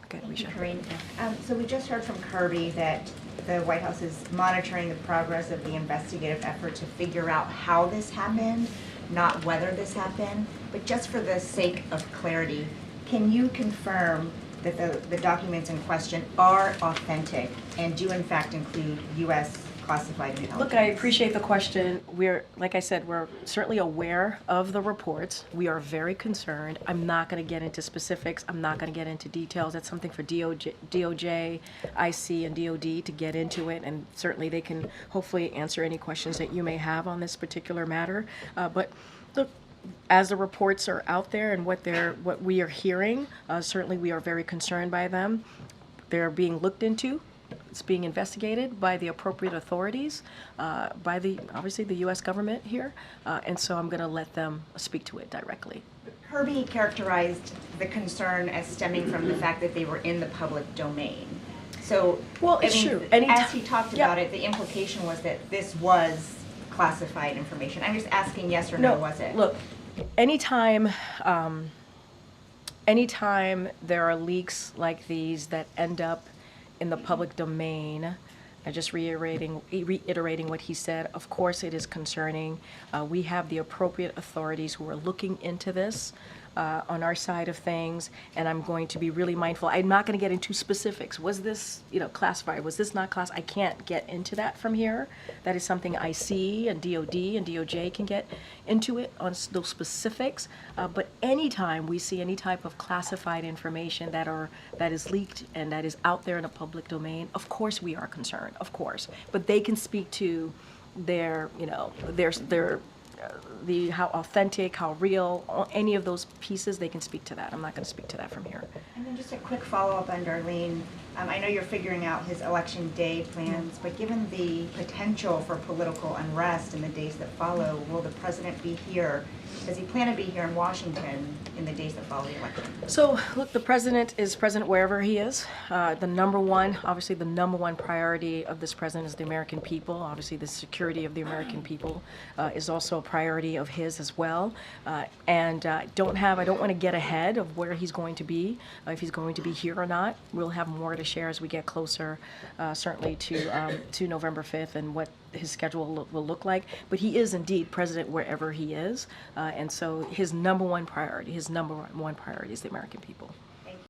Okay, Thank you, Risha. Karine. So we just heard from Kirby that the White House is monitoring the progress of the investigative effort to figure out how this happened, not whether this happened. But just for the sake of clarity, can you confirm that the documents in question are authentic and do in fact include U.S. classified intelligence? Look, I appreciate the question. Like I said, we're certainly aware of the reports. We are very concerned. I'm not going to get into specifics. I'm not going to get into details. That's something for DOJ, IC, and DOD to get into it, and certainly they can hopefully answer any questions that you may have on this particular matter. But look, as the reports are out there and what we are hearing, certainly we are very concerned by them. They're being looked into. It's being investigated by the appropriate authorities, obviously the U.S. government here, and so I'm going to let them speak to it directly. Kirby characterized the concern as stemming from the fact that they were in the public domain. So, well, it's true. As he talked about it, the implication was that this was classified information. I'm just asking yes or no, was it? Look, anytime there are leaks like these that end up in the public domain, just reiterating what he said, of course it is concerning. We have the appropriate authorities who are looking into this on our side of things, and I'm going to be really mindful. I'm not going to get into specifics. Was this, classified? Was this not classified? I can't get into that from here. That is something IC and DOD and DOJ can get into it on those specifics. But anytime we see any type of classified information that is leaked and that is out there in the public domain, of course we are concerned, of course. But they can speak to their how authentic, how real, any of those pieces, they can speak to that. I'm not going to speak to that from here. And then just a quick follow-up on Darlene. I know you're figuring out his election day plans, but given the potential for political unrest in the days that follow, will the president be here? Does he plan to be here in Washington in the days that follow the election? So, look, the president is president wherever he is. Obviously the number one priority of this president is the American people. Obviously the security of the American people is also a priority of his as well. And I don't want to get ahead of where he's going to be, if he's going to be here or not. We'll have more to share as we get closer, certainly to November 5th and what his schedule will look like. But he is indeed president wherever he is. And so his number one priority is the American people.